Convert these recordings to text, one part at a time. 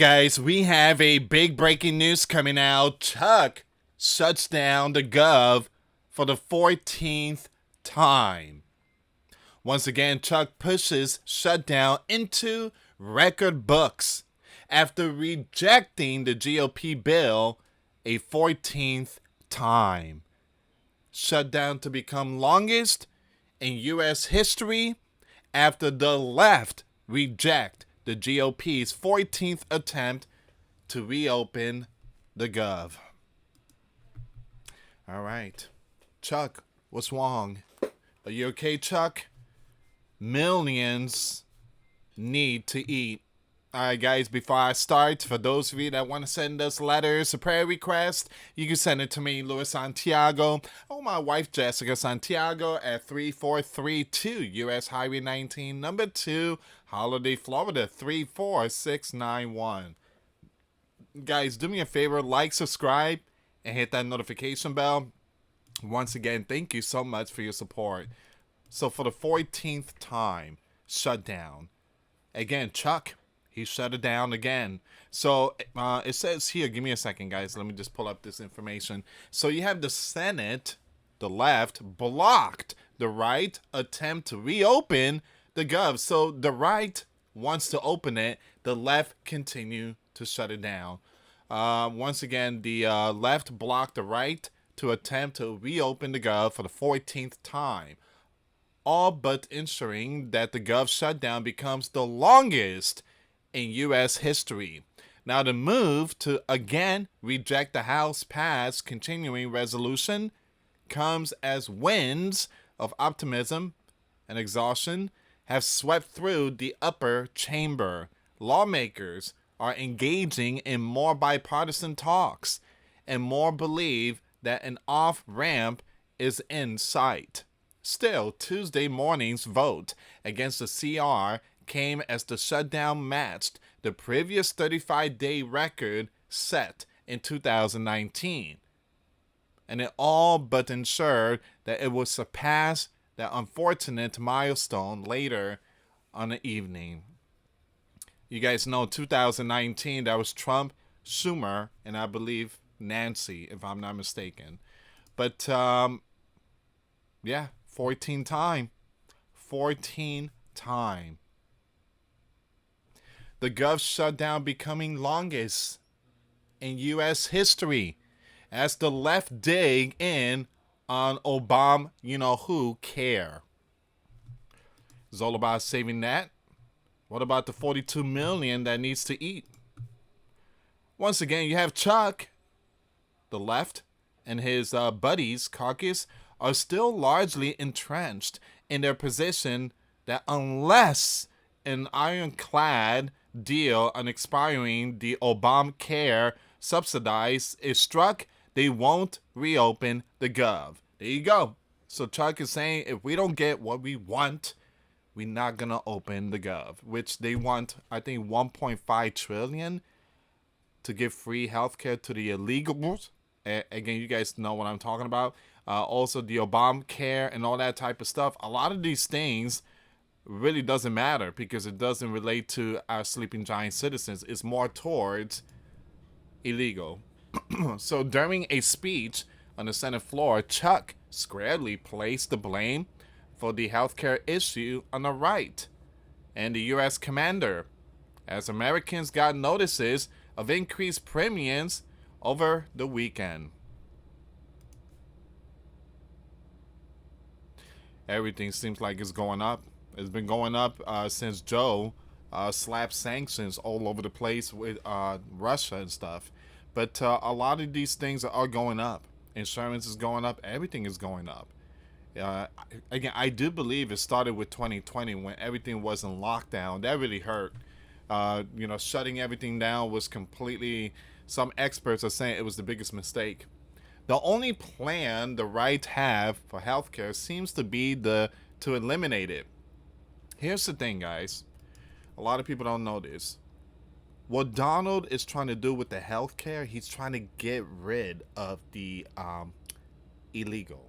guys, we have a big breaking news coming out. Chuck shuts down the Gov for the 14th time. Once again, Chuck pushes shutdown into record books after rejecting the GOP bill a 14th time. Shutdown to become longest in U.S. history after the left reject the GOP's 14th attempt to reopen the Gov. All right. Chuck, what's wrong? Are you okay, Chuck? Millions need to eat. All right, guys, before I start, for those of you that want to send us letters or prayer requests, you can send it to me, US Santiago, or my wife, Jessica Santiago, at 3432 US Highway 19, number 2, Holiday, Florida, 34691. Guys, do me a favor, like, subscribe, and hit that notification bell. Once again, thank you so much for your support. So for the 14th time, shutdown. Again, Chuck, he shut it down again. So it says here, give me a second, guys. Let me just pull up this information. So you have the Senate, the left, blocked the right attempt to reopen the Gov. So the right wants to open it. The left continue to shut it down. Once again, the left blocked the right to attempt to reopen the Gov for the 14th time, all but ensuring that the Gov shutdown becomes the longest in U.S. history. Now, the move to again reject the House-passed continuing resolution comes as winds of optimism and exhaustion have swept through the upper chamber. Lawmakers are engaging in more bipartisan talks and more believe that an off-ramp is in sight. Still, Tuesday morning's vote against the CR came as the shutdown matched the previous 35-day record set in 2019. And it all but ensured that it would surpass that unfortunate milestone later on the evening. You guys know 2019, that was Trump, Schumer, and I believe Nancy, if I'm not mistaken. But, yeah, 14 time. 14 time. The Gov shutdown becoming longest in U.S. history as the left dig in on Obamacare. It's all about saving that. What about the 42 million that needs to eat? Once again, you have Chuck, the left, and his buddies, caucus, are still largely entrenched in their position that unless an ironclad deal on expiring the Obamacare subsidies is struck, they won't reopen the Gov. There you go. So Chuck is saying if we don't get what we want, we're not going to open the Gov, which they want, I think, $1.5 trillion to give free healthcare to the illegals. Again, you guys know what I'm talking about. Also, the Obamacare and all that type of stuff. A lot of these things really doesn't matter because it doesn't relate to our sleeping giant citizens. It's more towards illegal. So during a speech on the Senate floor, Chuck squarely placed the blame for the healthcare issue on the right and the U.S. commander, as Americans got notices of increased premiums over the weekend. Everything seems like it's going up. It's been going up since Joe slapped sanctions all over the place with Russia and stuff. But a lot of these things are going up. Insurance is going up. Everything is going up. Again, I do believe it started with 2020 when everything was in lockdown. That really hurt. Shutting everything down was completely, some experts are saying it was the biggest mistake. The only plan the right have for healthcare seems to be to eliminate it. Here's the thing, guys. A lot of people don't know this. What Donald is trying to do with the healthcare, he's trying to get rid of the illegal.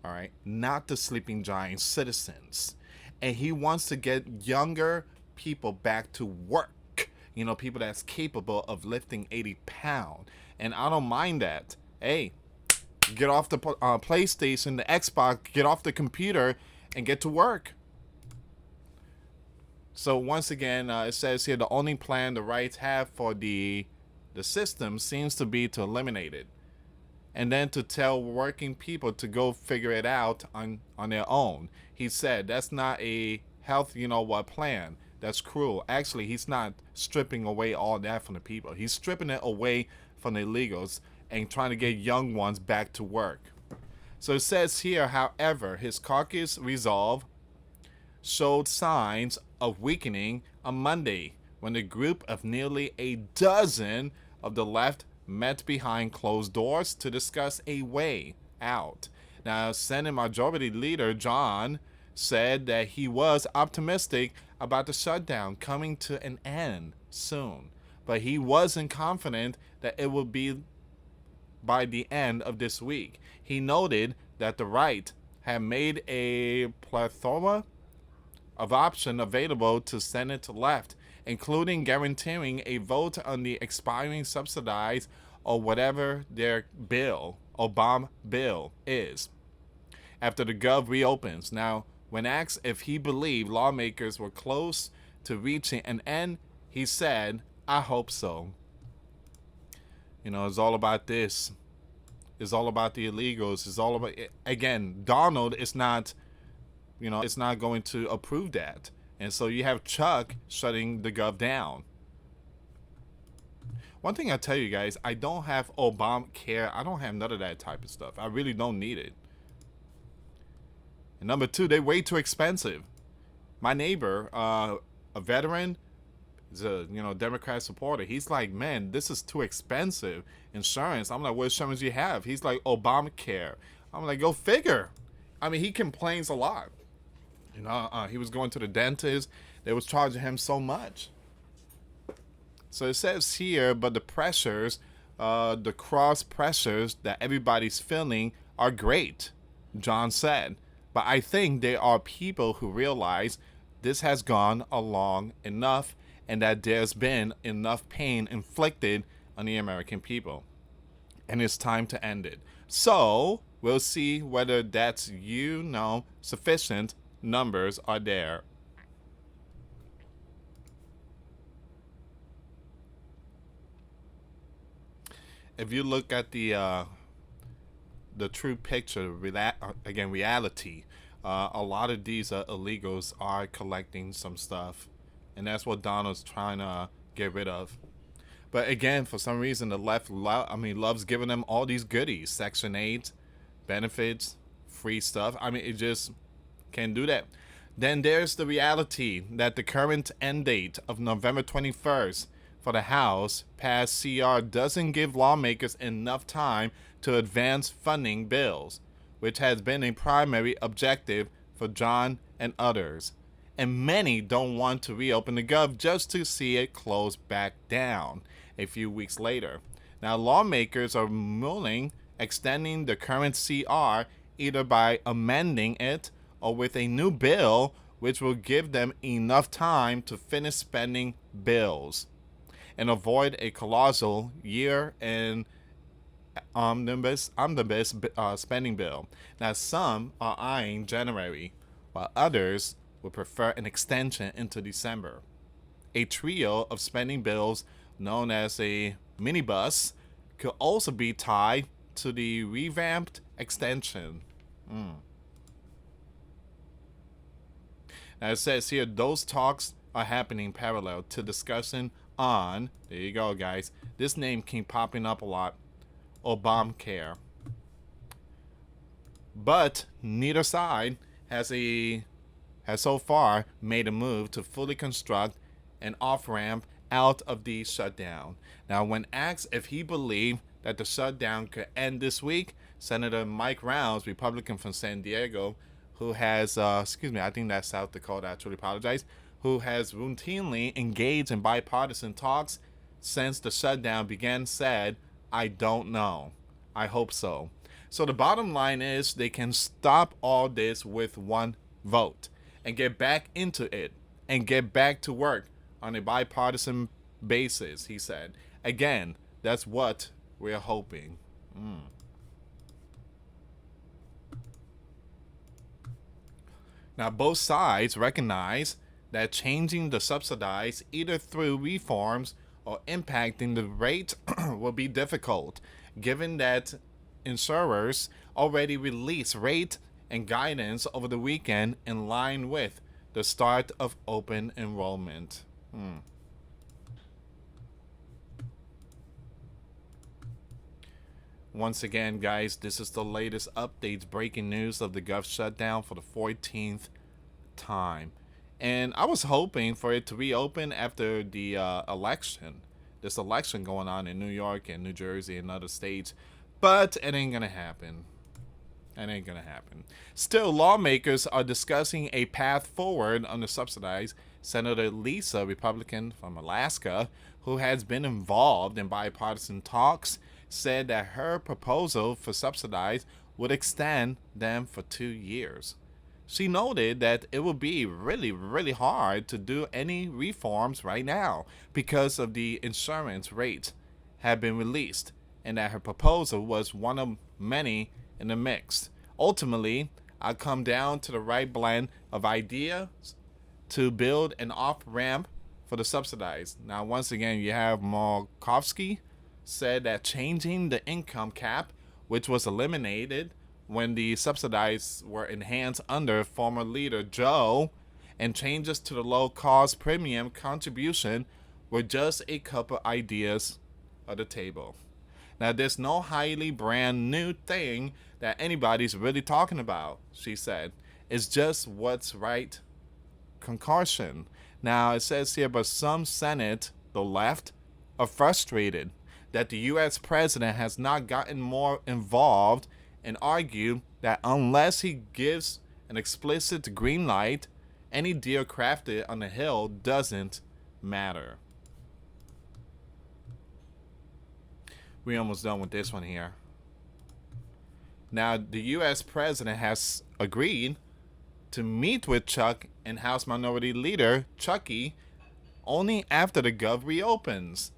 All right, not the sleeping giant citizens. And he wants to get younger people back to work. people that's capable of lifting 80 pounds. And I don't mind that. Hey, get off the PlayStation, the Xbox, get off the computer, and get to work. So once again, it says here the only plan the rights have for the system seems to be to eliminate it, and then to tell working people to go figure it out on their own. He said that's not a health, plan. That's cruel. Actually, he's not stripping away all that from the people. He's stripping it away from the illegals and trying to get young ones back to work. So it says here, however, his caucus resolve showed signs of weakening on Monday when a group of nearly a dozen of the left met behind closed doors to discuss a way out. Now, Senate Majority Leader John said that he was optimistic about the shutdown coming to an end soon, but he wasn't confident that it would be by the end of this week. He noted that the right had made a plethora of options available to Senate left, including guaranteeing a vote on the expiring subsidies or whatever their bill, Obama bill, is, after the Gov reopens. Now, when asked if he believed lawmakers were close to reaching an end, he said, I hope so. It's all about this. It's all about the illegals. It's all about, again, Donald is not, it's not going to approve that. And so you have Chuck shutting the Gov down. One thing I tell you guys, I don't have Obamacare. I don't have none of that type of stuff. I really don't need it. And number two, they're way too expensive. My neighbor, a veteran, is a Democrat supporter. He's like, man, this is too expensive. Insurance. I'm like, what insurance do you have? He's like, Obamacare. I'm like, go figure. I mean, he complains a lot. He was going to the dentist. They was charging him so much. So it says here, but the pressures, the cross pressures that everybody's feeling are great, John said. But I think there are people who realize this has gone along enough and that there's been enough pain inflicted on the American people. And it's time to end it. So we'll see whether that's, sufficient numbers are there. If you look at the true picture, reality, a lot of these illegals are collecting some stuff, and that's what Donald's trying to get rid of. But again, for some reason, the left loves giving them all these goodies, Section 8, benefits, free stuff. It just can't do that. Then there's the reality that the current end date of November 21st for the House passed CR doesn't give lawmakers enough time to advance funding bills, which has been a primary objective for John and others. And many don't want to reopen the Gov just to see it close back down a few weeks later. Now, lawmakers are mulling extending the current CR either by amending it or with a new bill which will give them enough time to finish spending bills and avoid a colossal year-end omnibus spending bill. Now, some are eyeing January, while others would prefer an extension into December. A trio of spending bills known as a minibus could also be tied to the revamped extension. Now it says here, those talks are happening parallel to discussion on, there you go guys, this name keep popping up a lot, Obamacare. But neither side has so far made a move to fully construct an off-ramp out of the shutdown. Now, when asked if he believed that the shutdown could end this week, Senator Mike Rounds, Republican from Santiago, who has, I think that's South Dakota, I truly apologize, who has routinely engaged in bipartisan talks since the shutdown began, said, I don't know. I hope so. So the bottom line is they can stop all this with one vote and get back into it and get back to work on a bipartisan basis, he said. Again, that's what we're hoping. Now, both sides recognize that changing the subsidies either through reforms or impacting the rate will be difficult, given that insurers already released rate and guidance over the weekend in line with the start of open enrollment. Once again, guys, this is the latest updates, breaking news of the Gov shutdown for the 14th time. And I was hoping for it to reopen after the election. This election going on in New York and New Jersey and other states. But it ain't going to happen. It ain't going to happen. Still, lawmakers are discussing a path forward on the subsidized. Senator Lisa, Republican from Alaska, who has been involved in bipartisan talks, said that her proposal for subsidies would extend them for 2 years. She noted that it would be really, really hard to do any reforms right now because of the insurance rates have been released, and that her proposal was one of many in the mix. Ultimately, I come down to the right blend of ideas to build an off-ramp for the subsidized. Now, once again, you have Markovsky said that changing the income cap, which was eliminated when the subsidies were enhanced under former leader Joe, and changes to the low-cost premium contribution were just a couple ideas at the table. Now, there's no highly brand new thing that anybody's really talking about, she said. It's just what's right concoction. Now, it says here, but some Senate, the left, are frustrated that the U.S. president has not gotten more involved and argue that unless he gives an explicit green light, any deal crafted on the Hill doesn't matter. We're almost done with this one here. Now, the U.S. president has agreed to meet with Chuck and House Minority Leader Chucky only after the Gov reopens.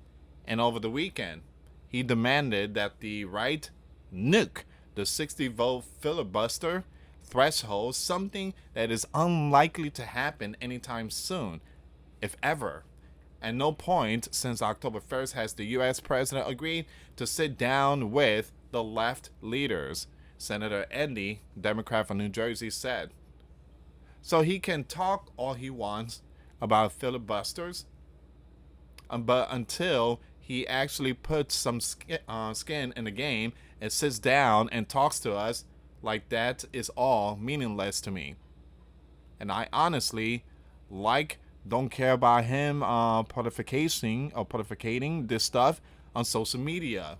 And over the weekend, he demanded that the right nuke the 60-vote filibuster threshold, something that is unlikely to happen anytime soon, if ever. At no point since October 1st has the U.S. president agreed to sit down with the left leaders, Senator Andy, Democrat from New Jersey, said. So he can talk all he wants about filibusters, but until he actually puts some skin in the game and sits down and talks to us, like that is all meaningless to me. And I honestly don't care about him pontificating this stuff on social media.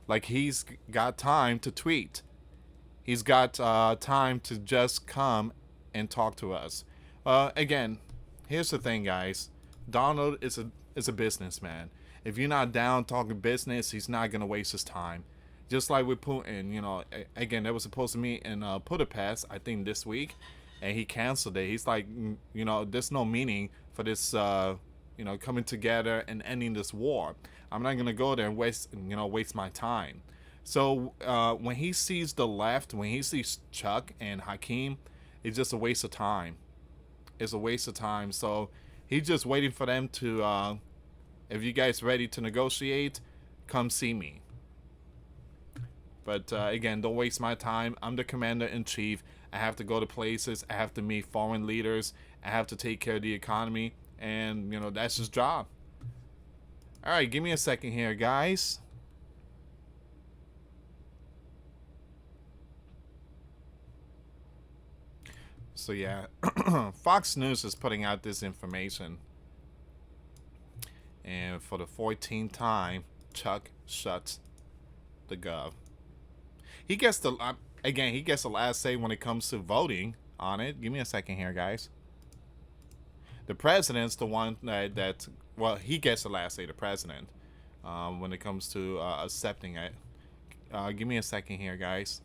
Like, he's got time to tweet. He's got time to just come and talk to us. Again, here's the thing, guys. Donald is a businessman. If you're not down talking business, he's not gonna waste his time. Just like with Putin, again, they were supposed to meet in Budapest, I think this week, and he canceled it. He's like, there's no meaning for this, coming together and ending this war. I'm not gonna go there and waste my time. So when he sees the left, when he sees Chuck and Hakeem, it's just a waste of time. It's a waste of time. So he's just waiting for them to. If you guys ready to negotiate, come see me. But again, don't waste my time. I'm the commander-in-chief. I have to go to places. I have to meet foreign leaders. I have to take care of the economy. And, that's his job. All right, give me a second here, guys. So, yeah, Fox News is putting out this information. And for the 14th time, Chuck shuts the Gov. He gets the last say when it comes to voting on it. Give me a second here, guys. The president's the one that he gets the last say, the president, when it comes to accepting it. Give me a second here, guys.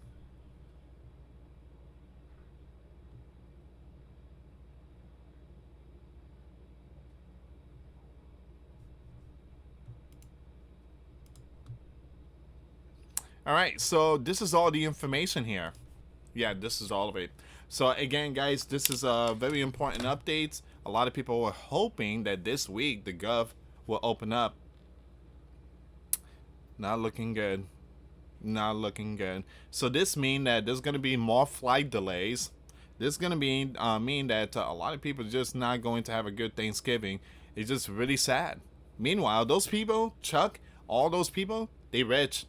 All right, so this is all the information here. Yeah, this is all of it. So again, guys, this is a very important update. A lot of people were hoping that this week the Gov will open up. Not looking good. Not looking good. So this means that there's gonna be more flight delays. This is gonna mean that a lot of people are just not going to have a good Thanksgiving. It's just really sad. Meanwhile, those people, Chuck, all those people, they rich.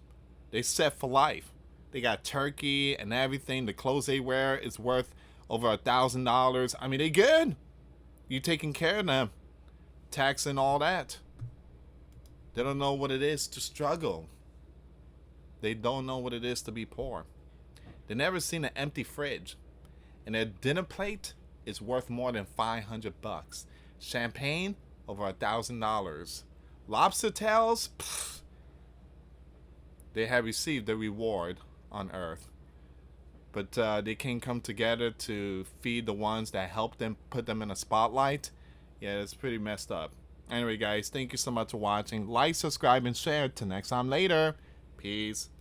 They set for life. They got turkey and everything. The clothes they wear is worth over $1,000. I mean, they good. You taking care of them, taxing all that. They don't know what it is to struggle. They don't know what it is to be poor. They never seen an empty fridge, and their dinner plate is worth more than $500. Champagne over $1,000. Lobster tails, pfft, they have received the reward on earth. But they can't come together to feed the ones that helped them, put them in a spotlight. Yeah, it's pretty messed up. Anyway, guys, thank you so much for watching. Like, subscribe, and share. Till next time later. Peace.